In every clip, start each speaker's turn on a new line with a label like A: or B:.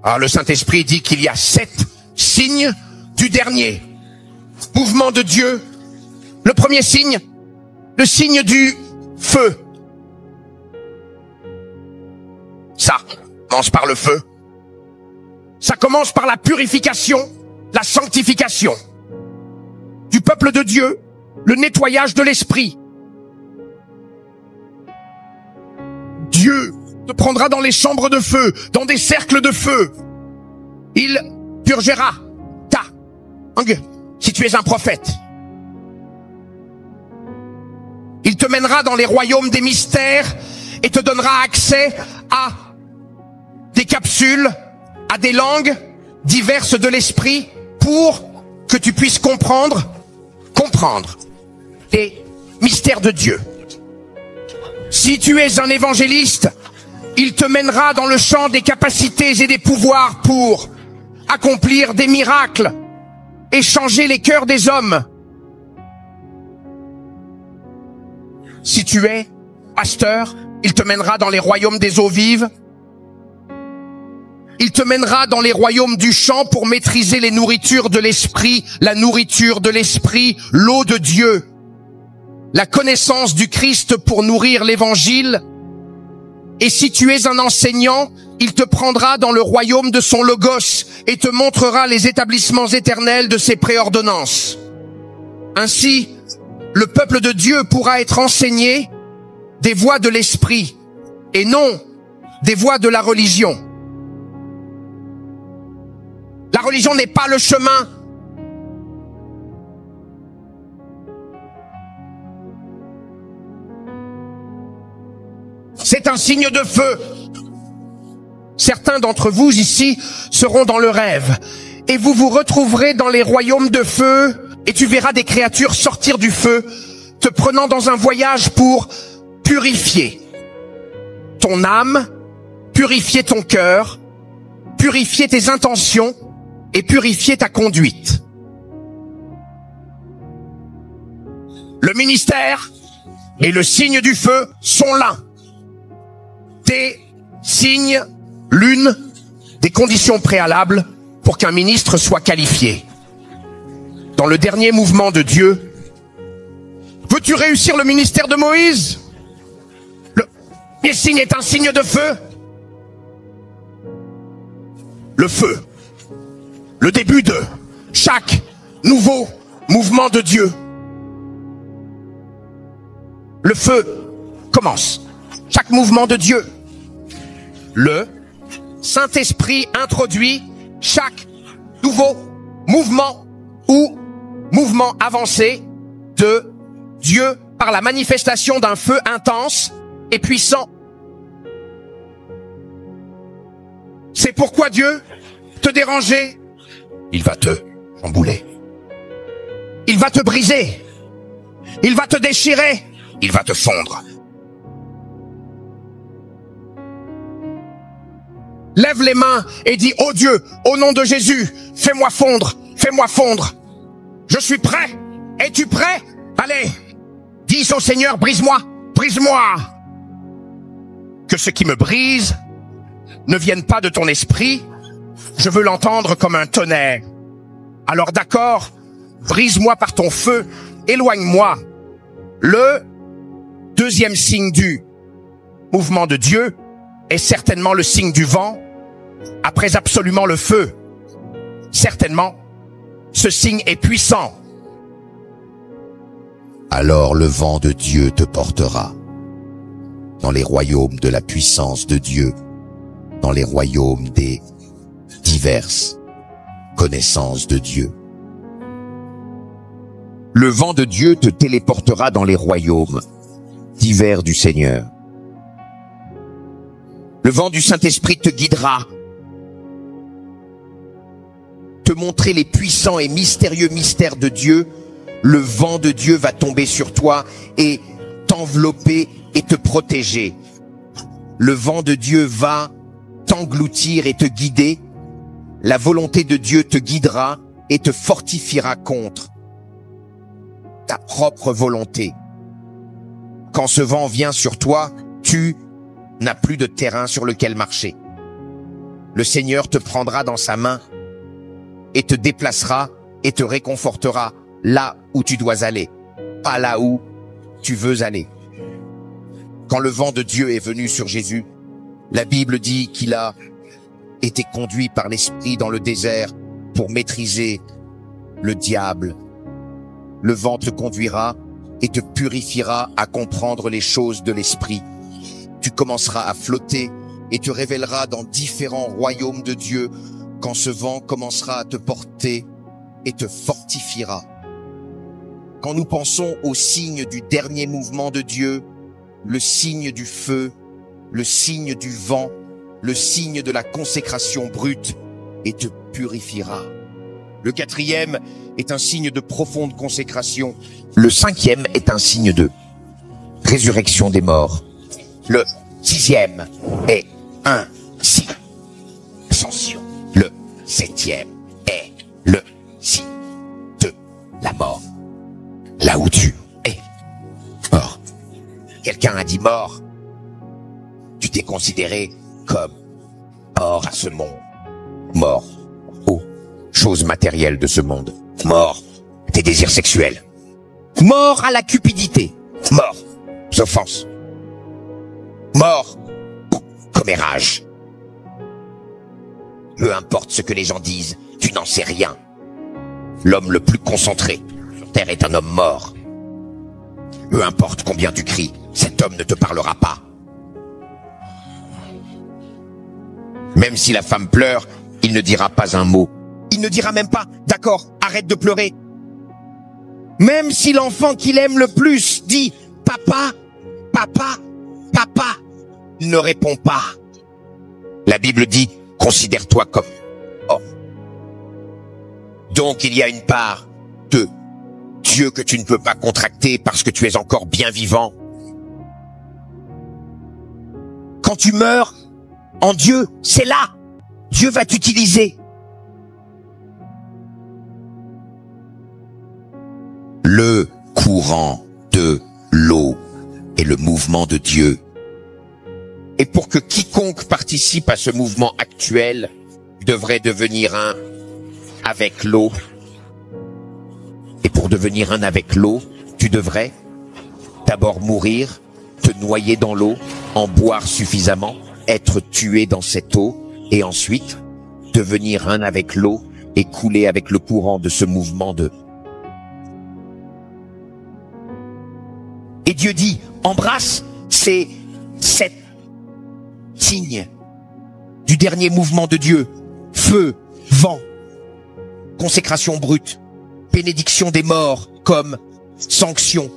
A: Alors le Saint-Esprit dit qu'il y a 7 signes du dernier mouvement de Dieu. Le premier signe, le signe du feu. Ça commence par le feu. Ça commence par la purification, la sanctification du peuple de Dieu, le nettoyage de l'esprit. Dieu te prendra dans les chambres de feu, dans des cercles de feu. Il purgera ta langue si tu es un prophète. Il te mènera dans les royaumes des mystères et te donnera accès à des capsules, à des langues diverses de l'esprit pour que tu puisses comprendre les mystères de Dieu. Si tu es un évangéliste, il te mènera dans le champ des capacités et des pouvoirs pour accomplir des miracles et changer les cœurs des hommes. Si tu es pasteur, il te mènera dans les royaumes des eaux vives. Il te mènera dans les royaumes du champ pour maîtriser les nourritures de l'esprit, la nourriture de l'esprit, l'eau de Dieu, la connaissance du Christ pour nourrir l'évangile. Et si tu es un enseignant, il te prendra dans le royaume de son logos et te montrera les établissements éternels de ses préordonnances. Ainsi, le peuple de Dieu pourra être enseigné des voies de l'esprit et non des voies de la religion. La religion n'est pas le chemin. C'est un signe de feu. Certains d'entre vous ici seront dans le rêve et vous vous retrouverez dans les royaumes de feu et tu verras des créatures sortir du feu, te prenant dans un voyage pour purifier ton âme, purifier ton cœur, purifier tes intentions et purifier ta conduite. Le ministère et le signe du feu sont l'un. Des signes, l'une des conditions préalables pour qu'un ministre soit qualifié. Dans le dernier mouvement de Dieu, veux-tu réussir le ministère de Moïse? Le premier signe est un signe de feu. Le feu. Le début de chaque nouveau mouvement de Dieu. Le feu commence. Chaque mouvement de Dieu. Le Saint-Esprit introduit chaque nouveau mouvement ou mouvement avancé de Dieu par la manifestation d'un feu intense et puissant. C'est pourquoi Dieu te déranger. Il va te chambouler. Il va te briser. Il va te déchirer. Il va te fondre. Lève les mains et dis, ô Dieu, au nom de Jésus, fais-moi fondre, fais-moi fondre. Je suis prêt. Es-tu prêt? Allez, dis au Seigneur, brise-moi, brise-moi. Que ce qui me brise ne vienne pas de ton esprit. Je veux l'entendre comme un tonnerre. Alors d'accord, brise-moi par ton feu, éloigne-moi. Le deuxième signe du mouvement de Dieu est certainement le signe du vent, après absolument le feu. Certainement, ce signe est puissant.
B: Alors le vent de Dieu te portera dans les royaumes de la puissance de Dieu, dans les royaumes des diverses connaissances de Dieu. Le vent de Dieu te téléportera dans les royaumes divers du Seigneur. Le vent du Saint-Esprit te guidera, te montrer les puissants et mystérieux mystères de Dieu. Le vent de Dieu va tomber sur toi et t'envelopper et te protéger. Le vent de Dieu va t'engloutir et te guider. La volonté de Dieu te guidera et te fortifiera contre ta propre volonté. Quand ce vent vient sur toi, tu n'as plus de terrain sur lequel marcher. le Seigneur te prendra dans sa main et te déplacera et te réconfortera là où tu dois aller, pas là où tu veux aller. Quand le vent de Dieu est venu sur Jésus, la Bible dit qu'il a été conduit par l'Esprit dans le désert pour maîtriser le diable. Le vent te conduira et te purifiera à comprendre les choses de l'Esprit. Tu commenceras à flotter et te révéleras dans différents royaumes de Dieu quand ce vent commencera à te porter et te fortifiera. Quand nous pensons au signe du dernier mouvement de Dieu, le signe du feu, le signe du vent, le signe de la consécration brute, et te purifiera. Le 4e est un signe de profonde consécration. Le 5e est un signe de résurrection des morts. Le 6e est un signe d'ascension. Le 7e est le signe de la mort. Là où tu es mort. Quelqu'un a dit mort. Tu t'es considéré comme mort à ce monde. Mort aux choses matérielles de ce monde. Mort à tes désirs sexuels. Mort à la cupidité. Mort aux offenses. Mort au commérage. Peu importe ce que les gens disent, tu n'en sais rien. L'homme le plus concentré sur terre est un homme mort. Peu importe combien tu cries, cet homme ne te parlera pas. Même si la femme pleure, il ne dira pas un mot. Il ne dira même pas « D'accord, arrête de pleurer ». Même si l'enfant qu'il aime le plus dit « Papa, papa, papa », il ne répond pas. La Bible dit « Considère-toi comme mort ». Donc il y a une part de Dieu que tu ne peux pas contracter parce que tu es encore bien vivant. Quand tu meurs en Dieu, c'est là. Dieu va t'utiliser. Le courant de l'eau est le mouvement de Dieu. Et pour que quiconque participe à ce mouvement actuel devrait devenir un avec l'eau. Et pour devenir un avec l'eau, tu devrais d'abord mourir, te noyer dans l'eau, en boire suffisamment, être tué dans cette eau, et ensuite devenir un avec l'eau et couler avec le courant de ce mouvement de... Et Dieu dit, embrasse ces 7 signes du dernier mouvement de Dieu. Feu, vent, consécration brute, bénédiction des morts comme sanction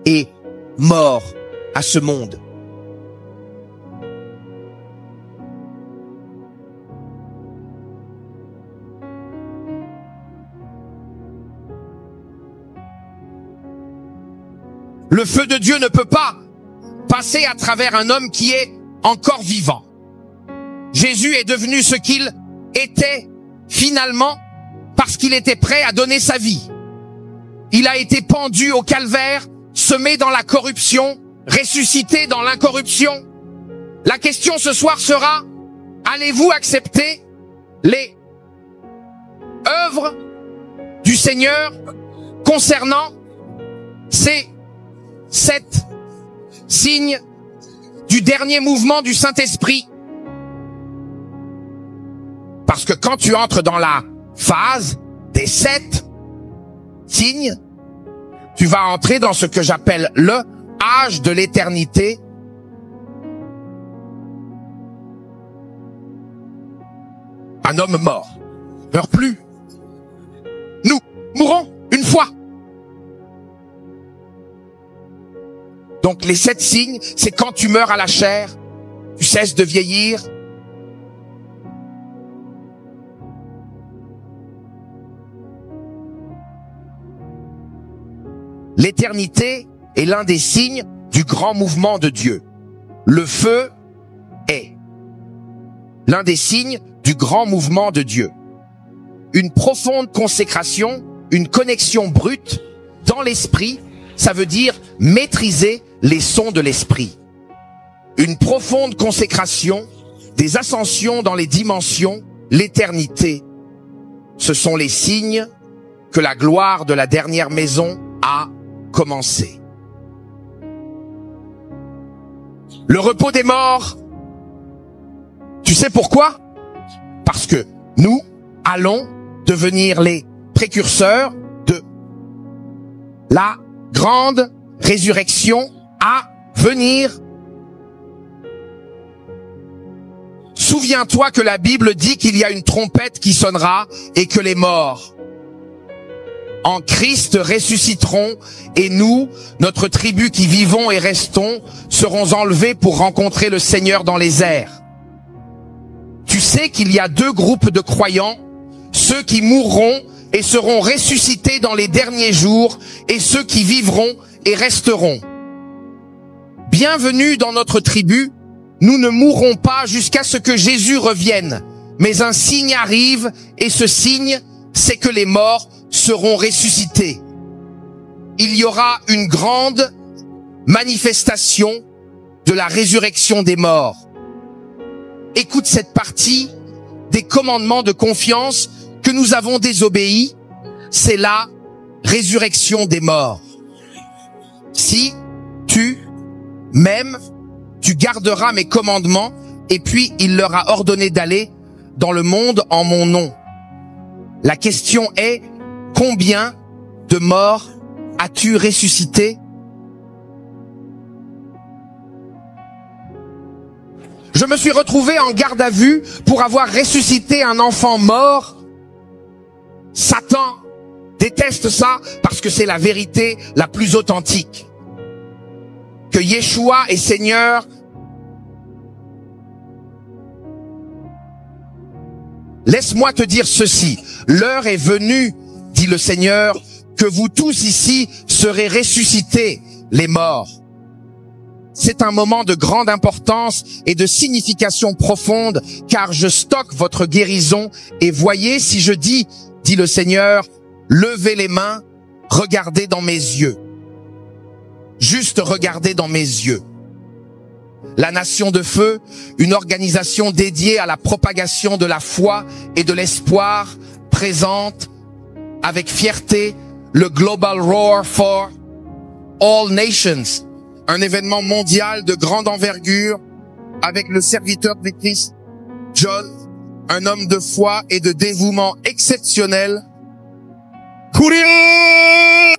B: et mort à ce monde. Le feu de Dieu ne peut pas passer à travers un homme qui est encore vivant. Jésus est devenu ce qu'il était finalement parce qu'il était prêt à donner sa vie. Il a été pendu au calvaire, semé dans la corruption, ressuscité dans l'incorruption. La question ce soir sera, allez-vous accepter les œuvres du Seigneur concernant ces 7 signes du dernier mouvement du Saint-Esprit? Parce que quand tu entres dans la phase des 7 signes, tu vas entrer dans ce que j'appelle le âge de l'éternité. Un homme mort ne meurt plus. Nous mourrons une fois. Donc les 7 signes, c'est quand tu meurs à la chair, tu cesses de vieillir. L'éternité est l'un des signes du grand mouvement de Dieu. Le feu est l'un des signes du grand mouvement de Dieu. Une profonde consécration, une connexion brute dans l'esprit, ça veut dire maîtriser les sons de l'esprit. Une profonde consécration,
A: des ascensions dans les dimensions, l'éternité. Ce sont les signes que la gloire de la dernière maison a commencé. Le repos des morts, tu sais pourquoi? Parce que nous allons devenir les précurseurs de la grande résurrection à venir. Souviens-toi que la Bible dit qu'il y a une trompette qui sonnera et que les morts en Christ ressusciteront et nous, notre tribu qui vivons et restons, serons enlevés pour rencontrer le Seigneur dans les airs. Tu sais qu'il y a deux groupes de croyants, ceux qui mourront et seront ressuscités dans les derniers jours et ceux qui vivront et resteront. Bienvenue dans notre tribu, nous ne mourrons pas jusqu'à ce que Jésus revienne, mais un signe arrive et ce signe, c'est que les morts seront ressuscités. Il y aura une grande manifestation de la résurrection des morts. Écoute cette partie des commandements de confiance que nous avons désobéis, c'est la résurrection des morts. Si tu m'aimes, tu garderas mes commandements, et puis il leur a ordonné d'aller dans le monde en mon nom. La question est, combien de morts as-tu ressuscité? Je me suis retrouvé en garde à vue pour avoir ressuscité un enfant mort. Satan déteste ça parce que c'est la vérité la plus authentique. Que Yeshua est Seigneur. Laisse-moi te dire ceci. L'heure est venue, dit le Seigneur, que vous tous ici serez ressuscités, les morts. C'est un moment de grande importance et de signification profonde, car je stocke votre guérison. Et voyez, si je dis, dit le Seigneur, levez les mains, regardez dans mes yeux. Juste regardez dans mes yeux. La Nation de Feu, une organisation dédiée à la propagation de la foi et de l'espoir, présente avec fierté le Global Roar for All Nations, un événement mondial de grande envergure avec le serviteur de Christ, John, un homme de foi et de dévouement exceptionnel. Courir!